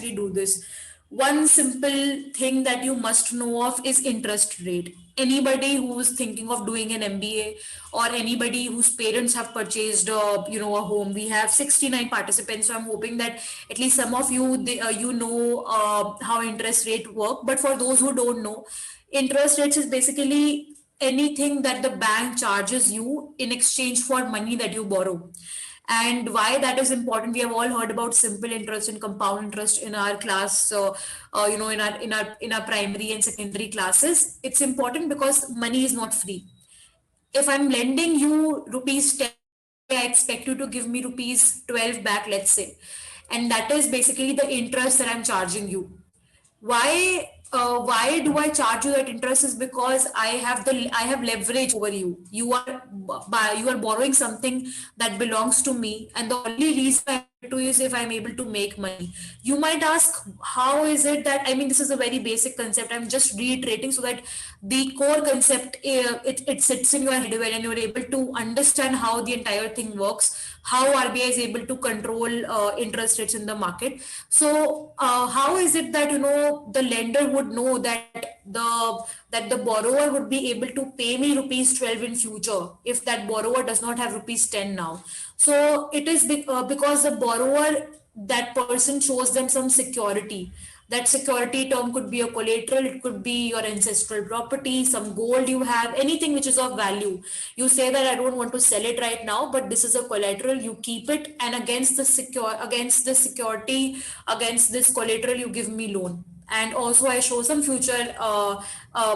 do this. One simple thing that you must know of is interest rate. Anybody who's thinking of doing an MBA, or anybody whose parents have purchased a home, we have 69 participants, so I'm hoping that at least some of you how interest rate work. But for those who don't know, interest rates is basically anything that the bank charges you in exchange for money that you borrow. And why that is important, we have all heard about simple interest and compound interest in our class. So in our primary and secondary classes, it's important because money is not free. If I'm lending you rupees 10, I expect you to give me rupees 12 back, let's say, and that is basically the interest that I'm charging you. Why do I charge you that interest? Is because I have leverage over you. You are borrowing something that belongs to me, and the only reason I do is if I'm able to make money. You might ask, how is it that, I mean, this is a very basic concept, I'm just reiterating so that the core concept, it sits in your head well and you're able to understand how the entire thing works, how RBI is able to control interest rates in the market. So how is it that the lender would know that the borrower would be able to pay me rupees 12 in future if that borrower does not have rupees 10 now? So it is because the borrower, that person shows them some security. That security term could be a collateral, it could be your ancestral property, some gold you have, anything which is of value. You say that I don't want to sell it right now, but this is a collateral, you keep it, and against the security, against this collateral, you give me loan. And also I show some future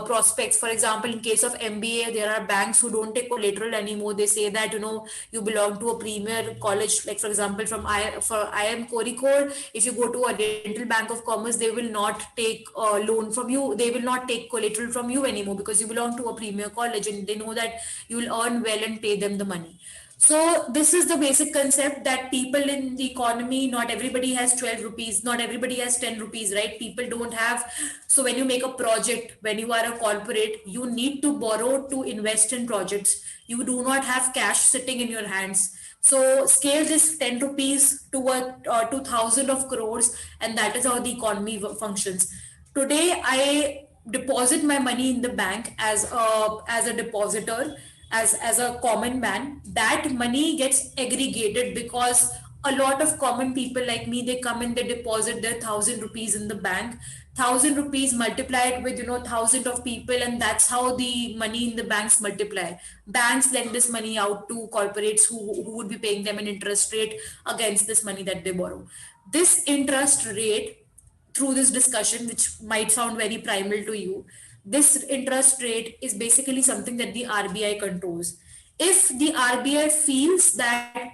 prospects. For example, in case of MBA, there are banks who don't take collateral anymore. They say that you belong to a premier college, like for example for IIM Kozhikode. If you go to a Dental Bank of Commerce, they will not take a loan from you. They will not take collateral from you anymore because you belong to a premier college, and they know that you will earn well and pay them the money. So this is the basic concept, that people in the economy, not everybody has 12 rupees, not everybody has 10 rupees, right? People don't have. So when you make a project, when you are a corporate, you need to borrow to invest in projects. You do not have cash sitting in your hands. So scale this 10 rupees to 2,000 of crores, and that is how the economy functions. Today, I deposit my money in the bank as a depositor, as a common man. That money gets aggregated because a lot of common people like me, they come and they deposit their 1,000 rupees in the bank. 1,000 rupees multiplied with 1,000 of people, and that's how the money in the banks multiply. Banks lend this money out to corporates who would be paying them an interest rate against this money that they borrow. This interest rate, through this discussion, which might sound very primal to you, this interest rate is basically something that the RBI controls. If the RBI feels that,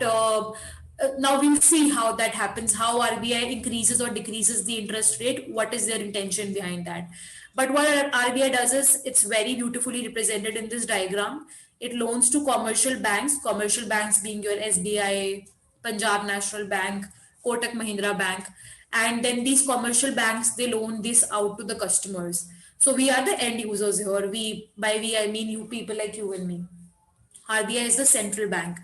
now we'll see how that happens, how RBI increases or decreases the interest rate, what is their intention behind that. But what RBI does is, it's very beautifully represented in this diagram. It loans to commercial banks being your SBI, Punjab National Bank, Kotak Mahindra Bank, and then these commercial banks, they loan this out to the customers. So we are the end users here. By we I mean you people like you and me. RBI is the central bank.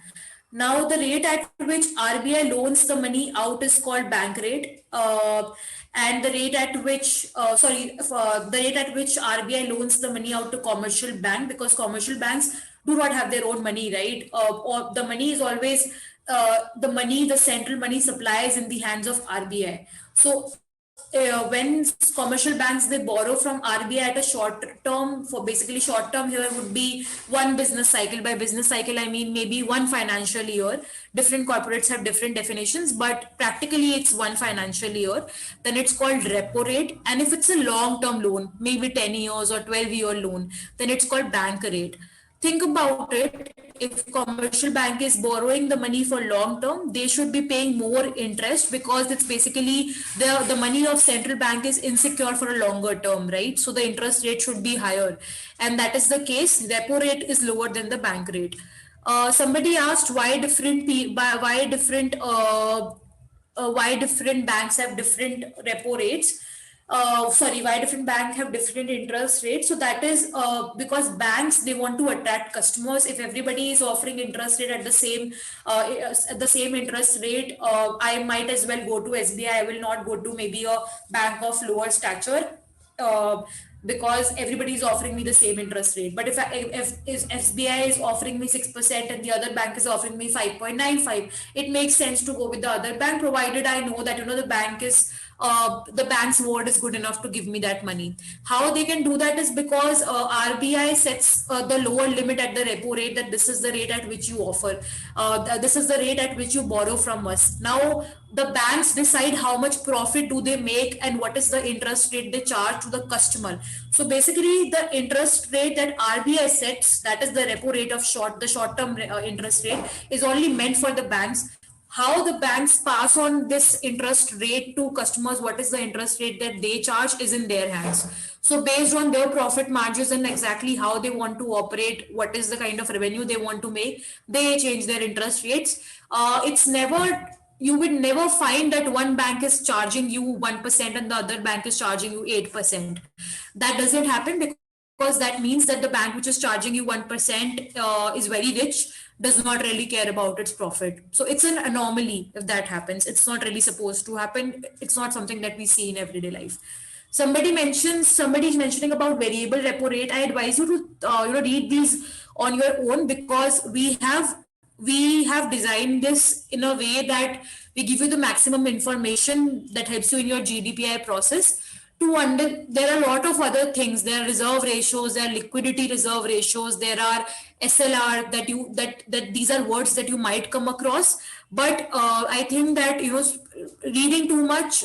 Now the rate at which RBI loans the money out is called bank rate, and the rate at which RBI loans the money out to commercial bank, because commercial banks do not have their own money, right? Or the money is always the central money supply is in the hands of RBI. So when commercial banks, they borrow from RBI at a short term, for basically short term here would be one business cycle. By business cycle, I mean maybe one financial year. Different corporates have different definitions, but practically it's one financial year. Then it's called repo rate. And if it's a long term loan, maybe 10 years or 12-year loan, then it's called bank rate. Think about it. If commercial bank is borrowing the money for long term, they should be paying more interest, because it's basically the money of central bank is insecure for a longer term, right? So the interest rate should be higher, and that is the case. Repo rate is lower than the bank rate. Somebody asked why different banks have different repo rates. sorry, why different banks have different interest rates. So that is because banks, they want to attract customers. If everybody is offering interest rate at the same interest rate, I might as well go to SBI. I will not go to maybe a bank of lower stature. Uh, because everybody is offering me the same interest rate. But if SBI is offering me 6% and the other bank is offering me 5.95, it makes sense to go with the other bank, provided I know that the bank's word is good enough to give me that money. How they can do that is because RBI sets the lower limit at the repo rate, that this is the rate at which you offer, this is the rate at which you borrow from us. Now the banks decide how much profit do they make and what is the interest rate they charge to the customer. So basically the interest rate that RBI sets, that is the repo rate of the short-term interest rate, is only meant for the banks. How the banks pass on this interest rate to customers, what is the interest rate that they charge, is in their hands. So based on their profit margins and exactly how they want to operate, what is the kind of revenue they want to make, they change their interest rates. You would never find that one bank is charging you 1% and the other bank is charging you 8%. That doesn't happen, because that means that the bank which is charging you 1% is very rich, does not really care about its profit. So it's an anomaly if that happens. It's not really supposed to happen. It's not something that we see in everyday life. Somebody is mentioning about variable repo rate. I advise you to read these on your own, because we have designed this in a way that we give you the maximum information that helps you in your GDPI process. There are a lot of other things. There are reserve ratios, there are liquidity reserve ratios, there are SLR, that these are words that you might come across. But I think that reading too much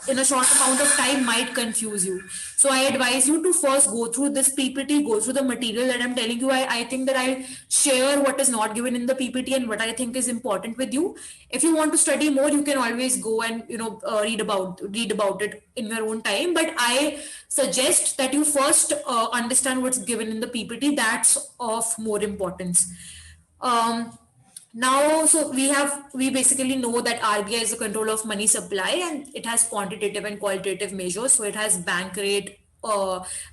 in a short amount of time might confuse you. So I advise you to first go through this PPT, go through the material that I'm telling you. I think that I'll share what is not given in the PPT and what I think is important with you. If you want to study more, you can always go and read about it in your own time. But I suggest that you first understand what's given in the PPT. That's of more importance. Now, so we basically know that RBI is the control of money supply, and it has quantitative and qualitative measures. So it has bank rate,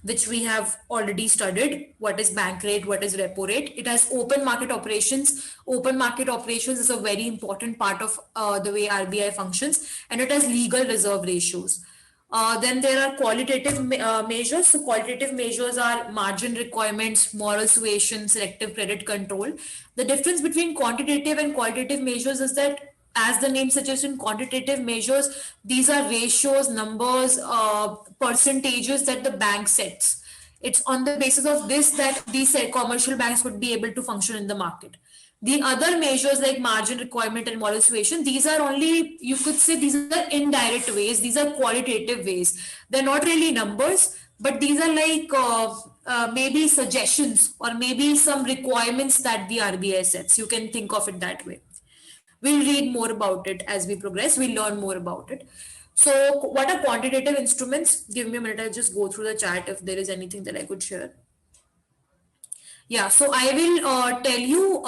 which we have already studied. What is bank rate? What is repo rate? It has open market operations. Open market operations is a very important part of the way RBI functions, and it has legal reserve ratios. Then there are qualitative measures. So qualitative measures are margin requirements, moral suasion, selective credit control. The difference between quantitative and qualitative measures is that, as the name suggests, in quantitative measures, these are ratios, numbers, percentages that the bank sets. It's on the basis of this that these commercial banks would be able to function in the market. The other measures like margin requirement and moral suasion, these are only, you could say, these are indirect ways. These are qualitative ways. They're not really numbers, but these are like maybe suggestions or maybe some requirements that the RBI sets. You can think of it that way. We'll read more about it as we progress. We'll learn more about it. So what are quantitative instruments? Give me a minute. I'll just go through the chat if there is anything that I could share. Yeah, so I will tell you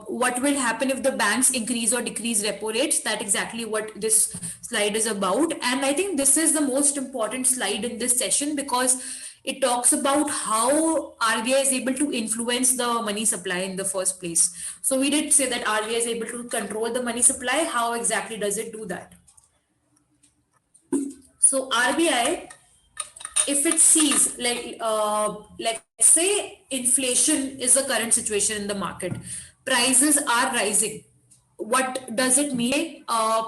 what will happen if the banks increase or decrease repo rates. That's exactly what this slide is about. And I think this is the most important slide in this session, because it talks about how RBI is able to influence the money supply in the first place. So we did say that RBI is able to control the money supply. How exactly does it do that? So RBI, if it sees like say inflation is the current situation in the market, prices are rising. What does it mean?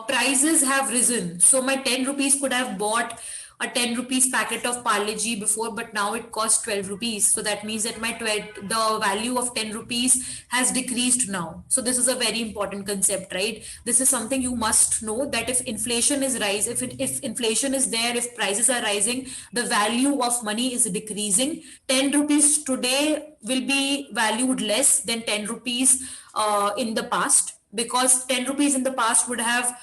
Prices have risen. So my 10 rupees could have bought a 10 rupees packet of Parle G before, but now it costs 12 rupees. So that means that the value of 10 rupees has decreased now. So this is a very important concept, right? This is something you must know, that if inflation is if inflation is there, if prices are rising, the value of money is decreasing. 10 rupees today will be valued less than 10 rupees in the past, because 10 rupees in the past would have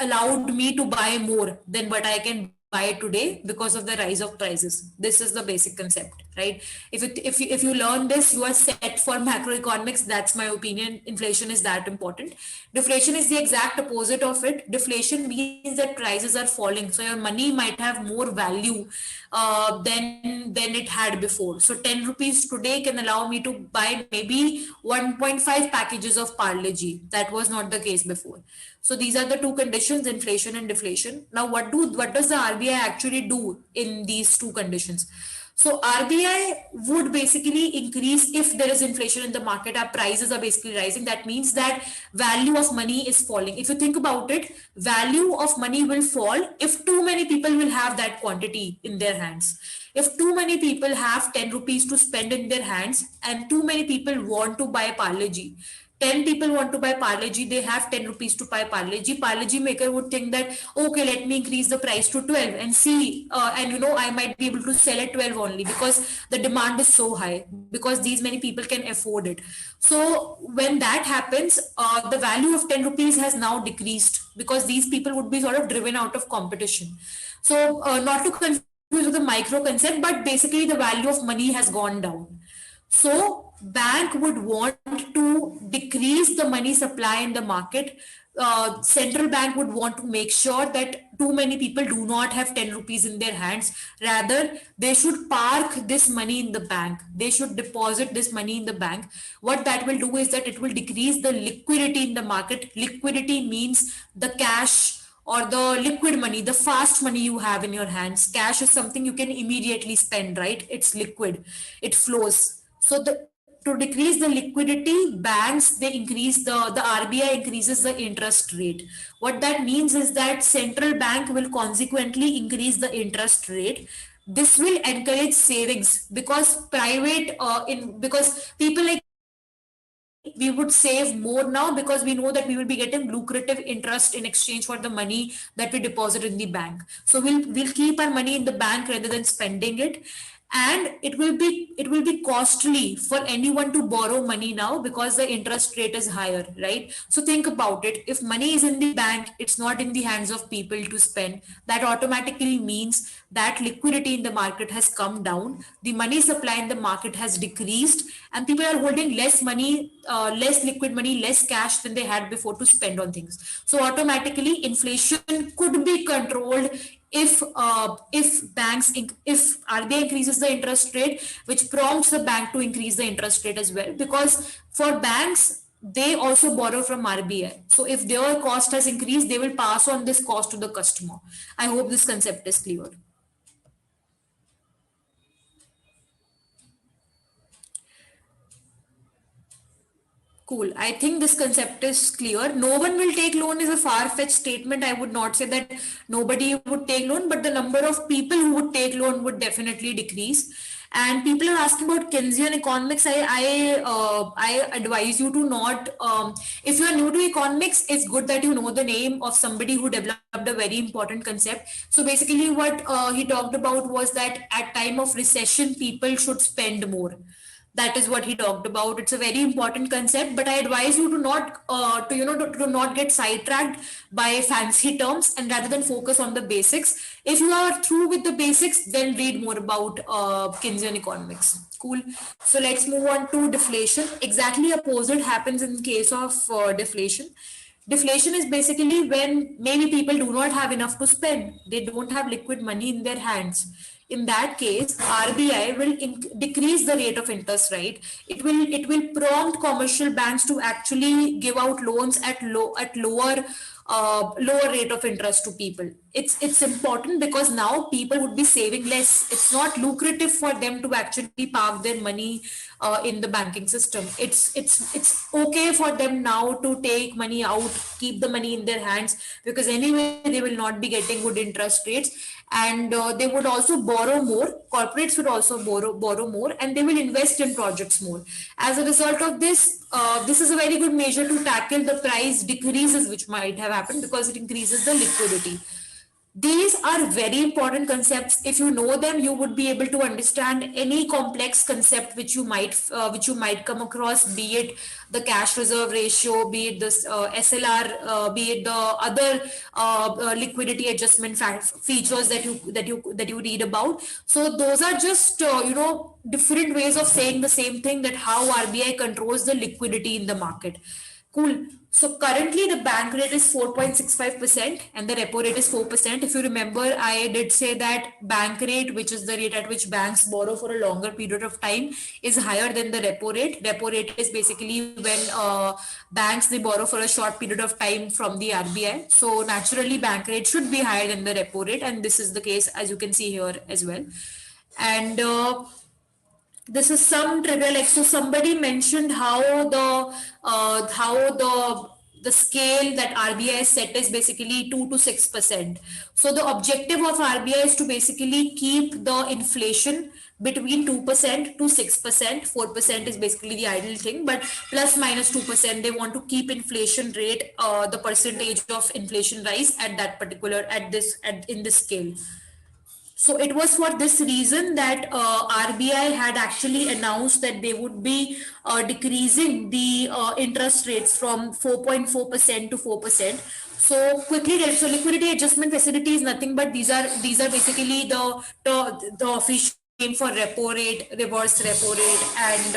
allowed me to buy more than what I can buy today because of the rise of prices. This is the basic concept, right? If you learn this, you are set for macroeconomics. That's my opinion. Inflation is that important. Deflation is the exact opposite of it. Deflation means that prices are falling, so your money might have more value than it had before. So 10 rupees today can allow me to buy maybe 1.5 packages of Parle G. That was not the case before. So these are the two conditions, inflation and deflation. Now, what does the RBI actually do in these two conditions? So RBI would basically increase if there is inflation in the market, our prices are basically rising. That means that value of money is falling. If you think about it, value of money will fall if too many people will have that quantity in their hands. If too many people have 10 rupees to spend in their hands and too many people want to buy Parle G, 10 people want to buy Parle G, they have 10 rupees to buy Parle G. Parle G maker would think that, okay, let me increase the price to 12 and see, and I might be able to sell at 12 only because the demand is so high, because these many people can afford it. So when that happens, the value of 10 rupees has now decreased because these people would be sort of driven out of competition. So not to confuse with the micro concept, but basically the value of money has gone down. So bank would want to decrease the money supply in the market. Central bank would want to make sure that too many people do not have 10 rupees in their hands. Rather, they should park this money in the bank. They should deposit this money in the bank. What that will do is that it will decrease the liquidity in the market. Liquidity means the cash or the liquid money, the fast money you have in your hands. Cash is something you can immediately spend, right? It's liquid, it flows. So to decrease the liquidity, banks, they increase the RBI increases the interest rate. What that means is that central bank will consequently increase the interest rate. This will encourage savings because because people like we would save more now because we know that we will be getting lucrative interest in exchange for the money that we deposit in the bank. So we'll keep our money in the bank rather than spending it. And it will be costly for anyone to borrow money now because the interest rate is higher, right? So think about it. If money is in the bank, it's not in the hands of people to spend. That automatically means that liquidity in the market has come down. The money supply in the market has decreased, and people are holding less money, less liquid money, less cash than they had before to spend on things. So automatically inflation could be controlled if RBI increases the interest rate, which prompts the bank to increase the interest rate as well, because for banks, they also borrow from RBI. So if their cost has increased, they will pass on this cost to the customer. I hope this concept is clear. Cool. I think this concept is clear. No one will take loan is a far-fetched statement. I would not say that nobody would take loan, but the number of people who would take loan would definitely decrease. And people are asking about Keynesian economics. I advise you to not. If you are new to economics, it's good that you know the name of somebody who developed a very important concept. So basically, what he talked about was that at time of recession, people should spend more. That is what he talked about. It's a very important concept, but I advise you to not get sidetracked by fancy terms and rather than focus on the basics. If you are through with the basics, then read more about Keynesian economics. Cool. So let's move on to deflation. Exactly opposite happens in case of deflation. Deflation is basically when maybe people do not have enough to spend. They don't have liquid money in their hands. In that case, RBI will decrease the rate of interest, right? It will prompt commercial banks to actually give out loans at lower rate of interest to people. It's important because now people would be saving less. It's not lucrative for them to actually park their money in the banking system. It's okay for them now to take money out, keep the money in their hands, because anyway they will not be getting good interest rates, and they would also borrow more. Corporates would also borrow more, and they will invest in projects more. As a result of this, this is a very good measure to tackle the price decreases which might have happened because it increases the liquidity. These are very important concepts. If you know them, you would be able to understand any complex concept which you might come across, be it the cash reserve ratio, be it this SLR, be it the other liquidity adjustment features that you read about. So those are just different ways of saying the same thing, that how RBI controls the liquidity in the market. Cool. So currently the bank rate is 4.65% and the repo rate is 4%. If you remember, I did say that bank rate, which is the rate at which banks borrow for a longer period of time, is higher than the repo rate. Repo rate is basically when banks, they borrow for a short period of time from the RBI. So naturally bank rate should be higher than the repo rate, and this is the case as you can see here as well. And this is some trivia, like, so somebody mentioned how the scale that RBI set is basically 2 to 6%. So the objective of RBI is to basically keep the inflation between 2% to 6%. 4% is basically the ideal thing, but plus minus 2%, they want to keep inflation rate, the percentage of inflation rise at that particular, in this scale. So it was for this reason that RBI had actually announced that they would be decreasing the interest rates from 4.4% to 4%. So so liquidity adjustment facility is nothing but these are basically the official name for repo rate, reverse repo rate, and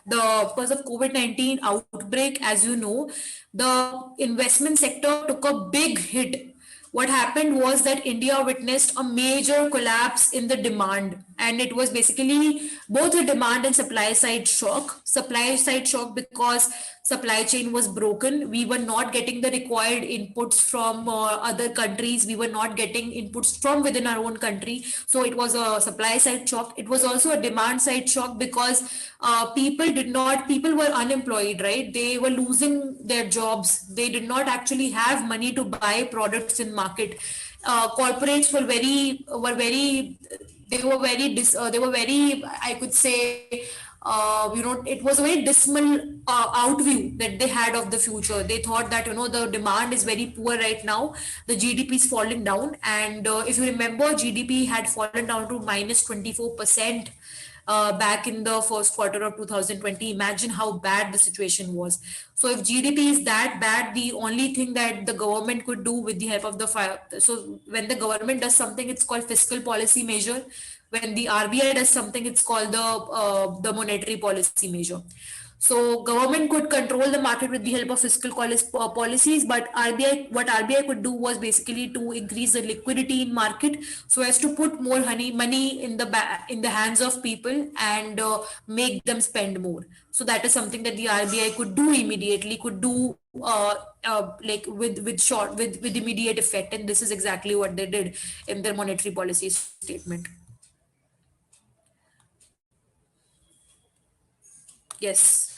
because of COVID-19 outbreak, as you know, the investment sector took a big hit. What happened was that India witnessed a major collapse in the demand, and it was basically both a demand and supply side shock. Supply side shock because supply chain was broken. We were not getting the required inputs from other countries. We were not getting inputs from within our own country. So it was a supply side shock. It was also a demand side shock because people were unemployed, right? They were losing their jobs. They did not actually have money to buy products in market. Corporates they were very, I could say, it was a very dismal outview that they had of the future. They thought that, the demand is very poor right now. The GDP is falling down. And if you remember, GDP had fallen down to minus 24% back in the first quarter of 2020. Imagine how bad the situation was. So if GDP is that bad, the only thing that the government could do with the help of so when the government does something, it's called fiscal policy measure. When the RBI does something, it's called the monetary policy measure. So government could control the market with the help of fiscal policies, but what RBI could do was basically to increase the liquidity in market so as to put more money in the hands of people and make them spend more. So that is something that the RBI could do immediately, could do like with immediate effect, and this is exactly what they did in their monetary policy statement. Yes.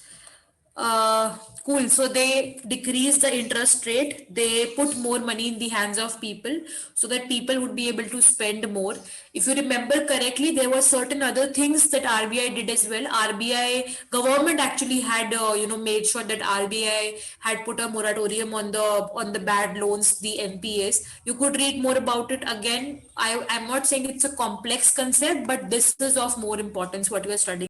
Cool. So they decrease the interest rate. They put more money in the hands of people so that people would be able to spend more. If you remember correctly, there were certain other things that RBI did as well. Government actually had, made sure that RBI had put a moratorium on the bad loans, the NPAs. You could read more about it. Again, I'm not saying it's a complex concept, but this is of more importance what we are studying.